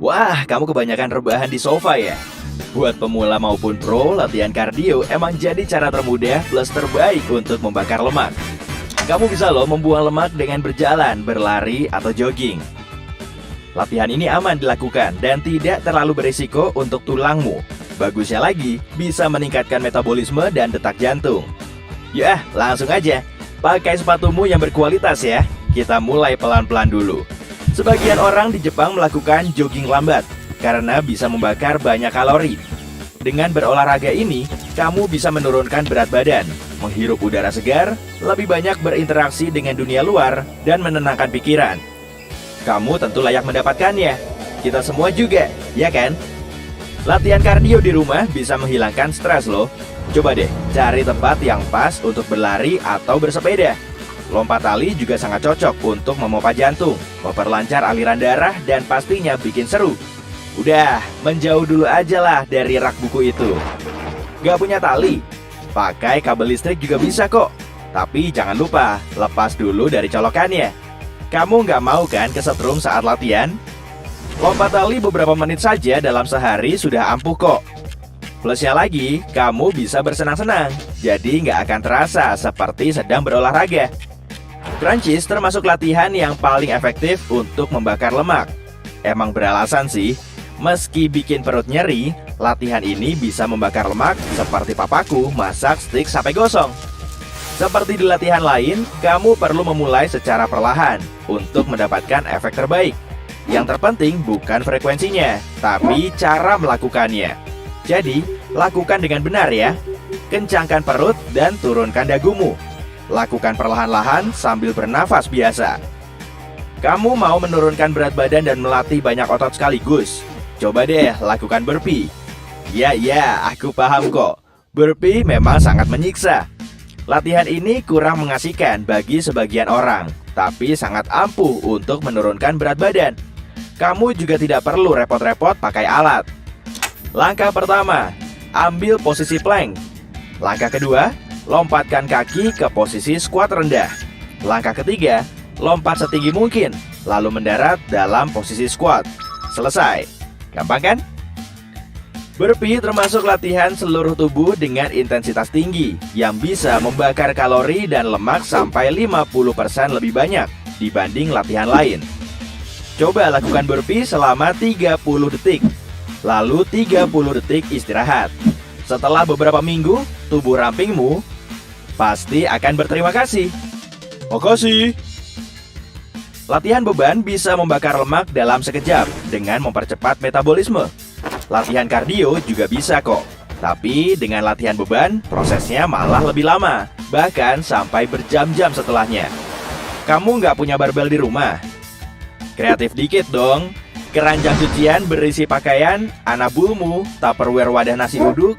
Wah, kamu kebanyakan rebahan di sofa ya? Buat pemula maupun pro, latihan kardio emang jadi cara termudah plus terbaik untuk membakar lemak. Kamu bisa loh membuang lemak dengan berjalan, berlari, atau jogging. Latihan ini aman dilakukan dan tidak terlalu berisiko untuk tulangmu. Bagusnya lagi, bisa meningkatkan metabolisme dan detak jantung. Yah, langsung aja. Pakai sepatumu yang berkualitas ya. Kita mulai pelan-pelan dulu. Sebagian orang di Jepang melakukan jogging lambat karena bisa membakar banyak kalori. Dengan berolahraga ini, kamu bisa menurunkan berat badan, menghirup udara segar, lebih banyak berinteraksi dengan dunia luar, dan menenangkan pikiran. Kamu tentu layak mendapatkannya. Kita semua juga, ya kan? Latihan kardio di rumah bisa menghilangkan stres loh. Coba deh, cari tempat yang pas untuk berlari atau bersepeda. Lompat tali juga sangat cocok untuk memompa jantung, memperlancar aliran darah, dan pastinya bikin seru. Udah, menjauh dulu aja lah dari rak buku itu. Gak punya tali? Pakai kabel listrik juga bisa kok. Tapi jangan lupa, lepas dulu dari colokannya. Kamu nggak mau kan kesetrum saat latihan? Lompat tali beberapa menit saja dalam sehari sudah ampuh kok. Plusnya lagi, kamu bisa bersenang-senang, jadi nggak akan terasa seperti sedang berolahraga. Crunches termasuk latihan yang paling efektif untuk membakar lemak. Emang beralasan sih, meski bikin perut nyeri, latihan ini bisa membakar lemak seperti papaku masak stik sampai gosong. Seperti di latihan lain, kamu perlu memulai secara perlahan untuk mendapatkan efek terbaik. Yang terpenting bukan frekuensinya, tapi cara melakukannya. Jadi, lakukan dengan benar ya. Kencangkan perut dan turunkan dagumu. Lakukan perlahan-lahan sambil bernafas biasa. Kamu mau menurunkan berat badan dan melatih banyak otot sekaligus? Coba deh lakukan burpee. Ya, aku paham kok. Burpee memang sangat menyiksa. Latihan ini kurang mengasihkan bagi sebagian orang, tapi sangat ampuh untuk menurunkan berat badan. Kamu juga tidak perlu repot-repot pakai alat. Langkah pertama, ambil posisi plank. Langkah kedua, lompatkan kaki ke posisi squat rendah. Langkah ketiga, lompat setinggi mungkin, lalu mendarat dalam posisi squat. Selesai. Gampang kan? Burpee termasuk latihan seluruh tubuh dengan intensitas tinggi yang bisa membakar kalori dan lemak sampai 50% lebih banyak dibanding latihan lain. Coba lakukan burpee selama 30 detik, lalu 30 detik istirahat. Setelah beberapa minggu, tubuh rampingmu pasti akan berterima kasih. Makasih. Latihan beban bisa membakar lemak dalam sekejap dengan mempercepat metabolisme. Latihan kardio juga bisa kok, tapi dengan latihan beban, prosesnya malah lebih lama, bahkan sampai berjam-jam setelahnya. Kamu nggak punya barbel di rumah? Kreatif dikit dong. Keranjang cucian berisi pakaian, anabulmu, tupperware wadah nasi uduk.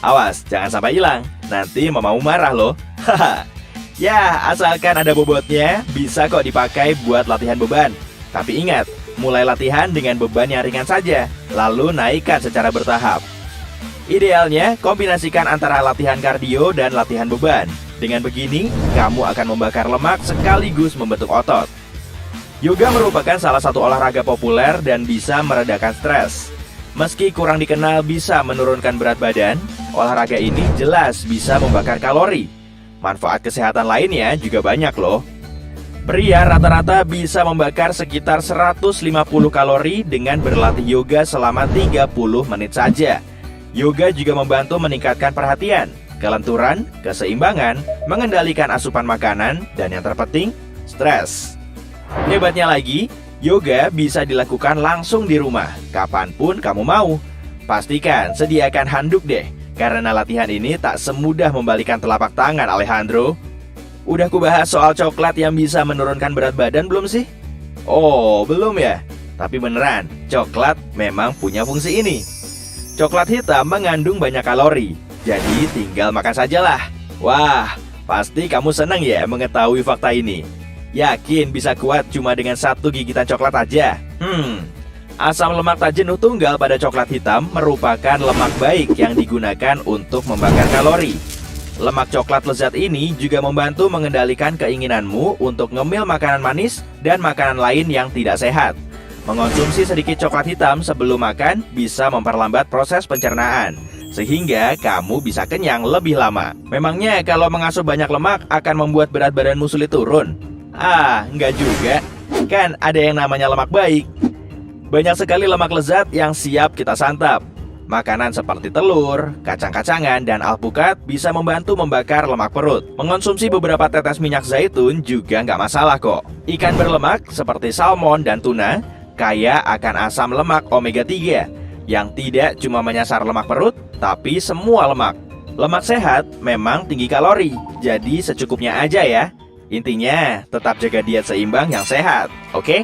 Awas, jangan sampai hilang, nanti mamamu marah loh. Haha. Ya, asalkan ada bobotnya, bisa kok dipakai buat latihan beban. Tapi ingat, mulai latihan dengan beban yang ringan saja, lalu naikkan secara bertahap. Idealnya, kombinasikan antara latihan kardio dan latihan beban. Dengan begini, kamu akan membakar lemak sekaligus membentuk otot. Yoga merupakan salah satu olahraga populer dan bisa meredakan stres. Meski kurang dikenal bisa menurunkan berat badan, olahraga ini jelas bisa membakar kalori. Manfaat kesehatan lainnya juga banyak loh. Pria rata-rata bisa membakar sekitar 150 kalori dengan berlatih yoga selama 30 menit saja. Yoga juga membantu meningkatkan perhatian, kelenturan, keseimbangan, mengendalikan asupan makanan, dan yang terpenting, stres. Hebatnya lagi, yoga bisa dilakukan langsung di rumah, kapanpun kamu mau. Pastikan sediakan handuk deh, karena latihan ini tak semudah membalikan telapak tangan, Alejandro. Udah kubahas soal coklat yang bisa menurunkan berat badan belum sih? Oh, belum ya? Tapi beneran, coklat memang punya fungsi ini. Coklat hitam mengandung banyak kalori, jadi tinggal makan sajalah. Wah, pasti kamu senang ya mengetahui fakta ini. Yakin bisa kuat cuma dengan satu gigitan coklat aja? Asam lemak tak jenuh tunggal pada coklat hitam merupakan lemak baik yang digunakan untuk membakar kalori. Lemak coklat lezat ini juga membantu mengendalikan keinginanmu untuk ngemil makanan manis dan makanan lain yang tidak sehat. Mengonsumsi sedikit coklat hitam sebelum makan bisa memperlambat proses pencernaan, sehingga kamu bisa kenyang lebih lama. Memangnya kalau mengasup banyak lemak akan membuat berat badanmu sulit turun? Enggak juga. Kan ada yang namanya lemak baik. Banyak sekali lemak lezat yang siap kita santap. Makanan seperti telur, kacang-kacangan, dan alpukat bisa membantu membakar lemak perut. Mengonsumsi beberapa tetes minyak zaitun juga nggak masalah kok. Ikan berlemak seperti salmon dan tuna kaya akan asam lemak omega 3 yang tidak cuma menyasar lemak perut, tapi semua lemak. Lemak sehat memang tinggi kalori, jadi secukupnya aja ya. Intinya tetap jaga diet seimbang yang sehat, oke?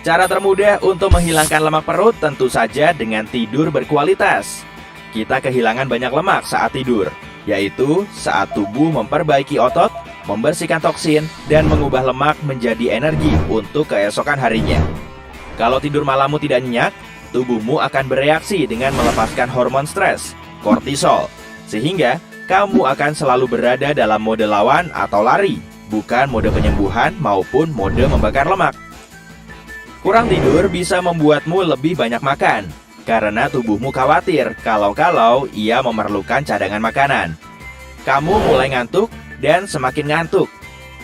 Cara termudah untuk menghilangkan lemak perut tentu saja dengan tidur berkualitas. Kita kehilangan banyak lemak saat tidur, yaitu saat tubuh memperbaiki otot, membersihkan toksin, dan mengubah lemak menjadi energi untuk keesokan harinya. Kalau tidur malammu tidak nyenyak, tubuhmu akan bereaksi dengan melepaskan hormon stres, kortisol, sehingga kamu akan selalu berada dalam mode lawan atau lari, bukan mode penyembuhan maupun mode membakar lemak. Kurang tidur bisa membuatmu lebih banyak makan, karena tubuhmu khawatir kalau ia memerlukan cadangan makanan. Kamu mulai ngantuk dan semakin ngantuk.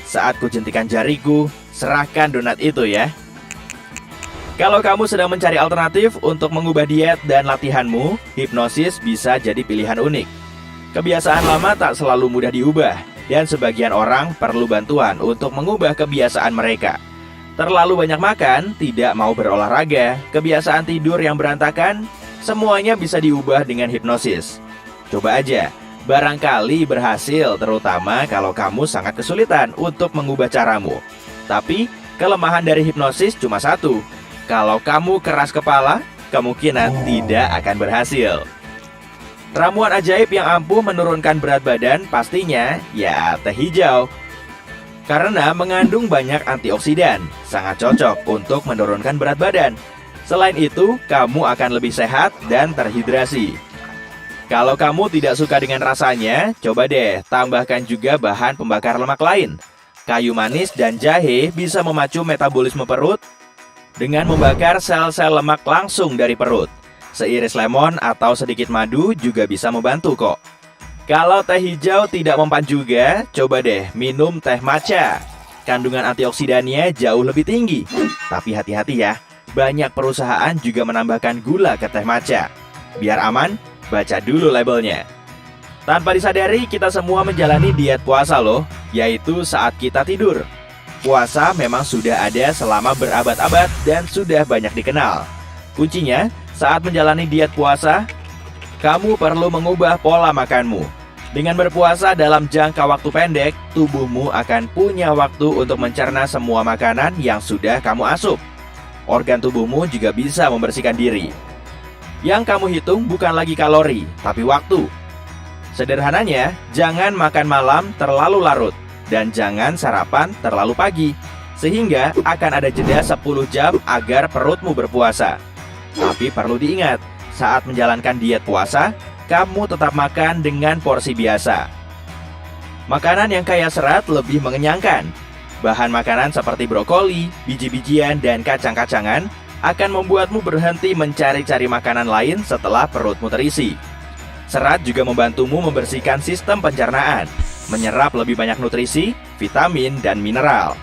Saat kujentikan jariku, serahkan donat itu ya. Kalau kamu sedang mencari alternatif untuk mengubah diet dan latihanmu, hipnosis bisa jadi pilihan unik. Kebiasaan lama tak selalu mudah diubah, dan sebagian orang perlu bantuan untuk mengubah kebiasaan mereka. Terlalu banyak makan, tidak mau berolahraga, kebiasaan tidur yang berantakan, semuanya bisa diubah dengan hipnosis. Coba aja, barangkali berhasil, terutama kalau kamu sangat kesulitan untuk mengubah caramu. Tapi, kelemahan dari hipnosis cuma satu. Kalau kamu keras kepala, kemungkinan tidak akan berhasil. Ramuan ajaib yang ampuh menurunkan berat badan pastinya ya teh hijau. Karena mengandung banyak antioksidan, sangat cocok untuk menurunkan berat badan. Selain itu, kamu akan lebih sehat dan terhidrasi. Kalau kamu tidak suka dengan rasanya, coba deh tambahkan juga bahan pembakar lemak lain. Kayu manis dan jahe bisa memacu metabolisme perut dengan membakar sel-sel lemak langsung dari perut. Seiris lemon atau sedikit madu juga bisa membantu kok. Kalau teh hijau tidak mempan juga, coba deh minum teh matcha. Kandungan antioksidannya jauh lebih tinggi. Tapi hati-hati ya, banyak perusahaan juga menambahkan gula ke teh matcha. Biar aman, baca dulu labelnya. Tanpa disadari, kita semua menjalani diet puasa loh, yaitu saat kita tidur. Puasa memang sudah ada selama berabad-abad dan sudah banyak dikenal. Kuncinya, saat menjalani diet puasa, kamu perlu mengubah pola makanmu. Dengan berpuasa dalam jangka waktu pendek, tubuhmu akan punya waktu untuk mencerna semua makanan yang sudah kamu asup. Organ tubuhmu juga bisa membersihkan diri. Yang kamu hitung bukan lagi kalori, tapi waktu. Sederhananya, jangan makan malam terlalu larut, dan jangan sarapan terlalu pagi, sehingga akan ada jeda 10 jam agar perutmu berpuasa. Tapi perlu diingat, saat menjalankan diet puasa, kamu tetap makan dengan porsi biasa. Makanan yang kaya serat lebih mengenyangkan. Bahan makanan seperti brokoli, biji-bijian, dan kacang-kacangan akan membuatmu berhenti mencari-cari makanan lain setelah perutmu terisi. Serat juga membantumu membersihkan sistem pencernaan, menyerap lebih banyak nutrisi, vitamin, dan mineral.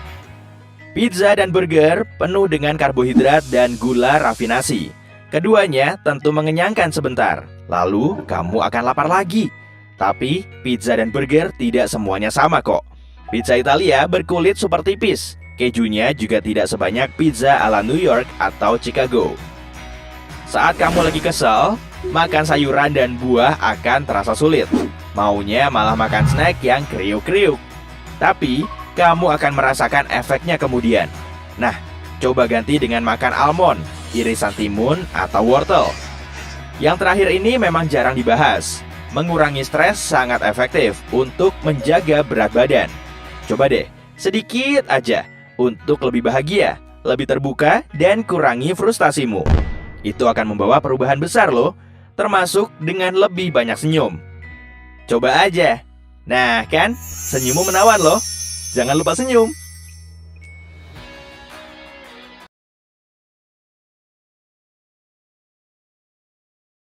Pizza dan burger penuh dengan karbohidrat dan gula rafinasi. Keduanya tentu mengenyangkan sebentar, lalu kamu akan lapar lagi. Tapi pizza dan burger tidak semuanya sama kok. Pizza Italia berkulit super tipis. Kejunya juga tidak sebanyak pizza ala New York atau Chicago. Saat kamu lagi kesel, makan sayuran dan buah akan terasa sulit. Maunya malah makan snack yang kriuk-kriuk. Tapi kamu akan merasakan efeknya kemudian. Nah, coba ganti dengan makan almond, irisan timun, atau wortel. Yang terakhir ini memang jarang dibahas. Mengurangi stres sangat efektif untuk menjaga berat badan. Coba deh, sedikit aja untuk lebih bahagia, lebih terbuka, dan kurangi frustasimu. Itu akan membawa perubahan besar loh, termasuk dengan lebih banyak senyum. Coba aja. Nah kan, senyummu menawan loh. Jangan lupa senyum.